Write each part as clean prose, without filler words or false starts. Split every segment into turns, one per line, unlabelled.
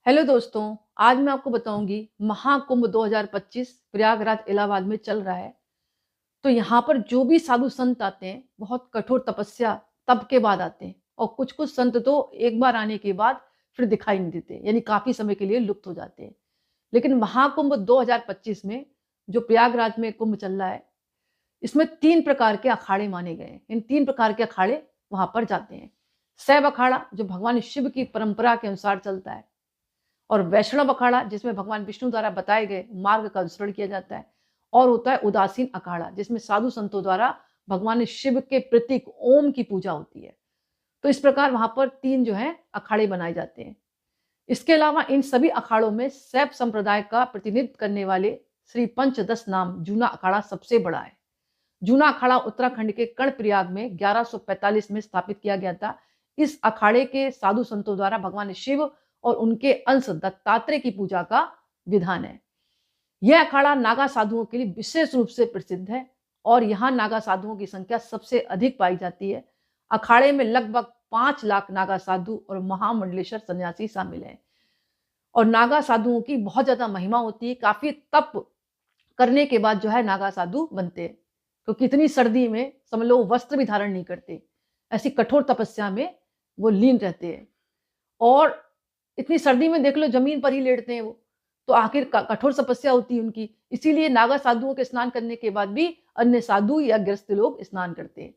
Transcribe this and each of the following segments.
Hello दोस्तों, आज मैं आपको बताऊंगी महाकुंभ 2025 प्रयागराज इलाहाबाद में चल रहा है। तो यहाँ पर जो भी साधु संत आते हैं बहुत कठोर तपस्या तप के बाद आते हैं और कुछ कुछ संत तो एक बार आने के बाद फिर दिखाई नहीं देते, यानी काफी समय के लिए लुप्त हो जाते हैं। लेकिन महाकुंभ 2025 में जो प्रयागराज में कुंभ चल रहा है, इसमें 3 प्रकार के अखाड़े माने गए हैं। इन 3 प्रकार के अखाड़े वहां पर जाते हैं। शैव अखाड़ा जो भगवान शिव की परंपरा के अनुसार चलता है, और वैष्णव अखाड़ा जिसमें भगवान विष्णु द्वारा बताए गए मार्ग का अनुसरण किया जाता है, और होता है उदासीन अखाड़ा जिसमें साधु संतों द्वारा भगवान शिव के प्रतीक ओम की पूजा होती है। तो इस प्रकार वहां पर 3 जो है अखाड़े बनाए जाते हैं। इसके अलावा इन सभी अखाड़ों में शैव संप्रदाय का प्रतिनिधित्व करने वाले श्री पंचदश नाम जूना अखाड़ा सबसे बड़ा है। जूना अखाड़ा उत्तराखंड के कर्णप्रयाग में 1145 में स्थापित किया गया था। इस अखाड़े के साधु संतों द्वारा भगवान शिव और उनके अंश दत्तात्रेय की पूजा का विधान है। यह अखाड़ा नागा साधुओं के लिए विशेष रूप से प्रसिद्ध है और यहाँ नागा साधुओं की संख्या सबसे अधिक पाई जाती है। अखाड़े में लगभग 5 लाख नागा साधु और महामंडलेश्वर सन्यासी शामिल हैं। और नागा साधुओं की बहुत ज्यादा महिमा होती है। काफी तप करने के बाद जो है नागा साधु बनते हैं, क्योंकि इतनी सर्दी में समझ लो वस्त्र भी धारण नहीं करते, ऐसी कठोर तपस्या में वो लीन रहते हैं। और इतनी सर्दी में देख लो जमीन पर ही लेटते हैं वो, तो आखिर कठोर तपस्या होती है उनकी। इसीलिए नागा साधुओं के स्नान करने के बाद भी अन्य साधु या गृहस्थ लोग स्नान करते हैं।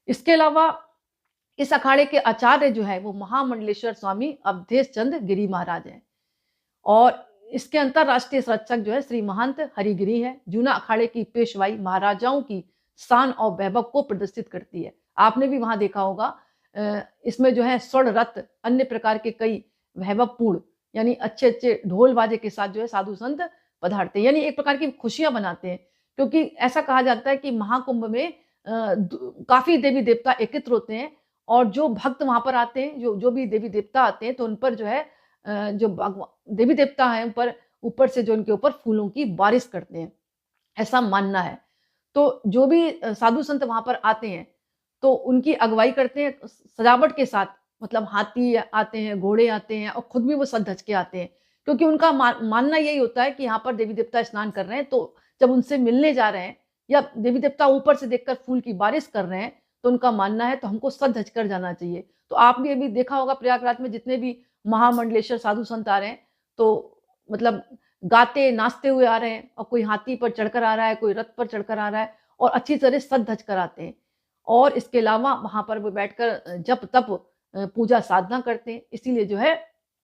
इसके अलावा इस अखाड़े के आचार्य जो है वो महामंडलेश्वर स्वामी अवधेश चंद्र गिरी महाराज हैं, और इसके अंतरराष्ट्रीय संरक्षक जो है श्री महंत हरिगिरी है। जूना अखाड़े की पेशवाई महाराजाओं की शान और वैभव को प्रदर्शित करती है। आपने भी वहां देखा होगा, इसमें जो है स्वर्ण रथ अन्य प्रकार के कई वैभवपूर्ण यानी अच्छे अच्छे ढोल बाजे के साथ जो है साधु संत पधारते हैं, यानी एक प्रकार की खुशियां मनाते हैं। क्योंकि ऐसा कहा जाता है कि महाकुंभ में काफी देवी देवता एकत्र होते हैं, और जो भक्त वहां पर आते हैं, जो जो भी देवी देवता आते हैं, तो उन पर जो है जो देवी देवता है उन पर ऊपर से जो उनके ऊपर फूलों की बारिश करते हैं, ऐसा मानना है। तो जो भी साधु संत वहां पर आते हैं तो उनकी अगुवाई करते हैं सजावट के साथ। मतलब हाथी आते हैं, घोड़े आते हैं, और खुद भी वो सज धज के आते हैं, क्योंकि उनका मानना यही होता है कि यहाँ पर देवी देवता स्नान कर रहे हैं, तो जब उनसे मिलने जा रहे हैं या देवी देवता ऊपर से देखकर फूल की बारिश कर रहे हैं, तो उनका मानना है तो हमको सज धज कर जाना चाहिए। तो आपने अभी देखा होगा प्रयागराज में जितने भी महामंडलेश्वर साधु संत आ रहे हैं, तो मतलब गाते नाचते हुए आ रहे हैं, और कोई हाथी पर चढ़कर आ रहा है, कोई रथ पर चढ़कर आ रहा है, और अच्छी तरह सज धज कर आते हैं। और इसके अलावा वहां पर वो बैठकर जप तप पूजा साधना करते हैं। इसीलिए जो है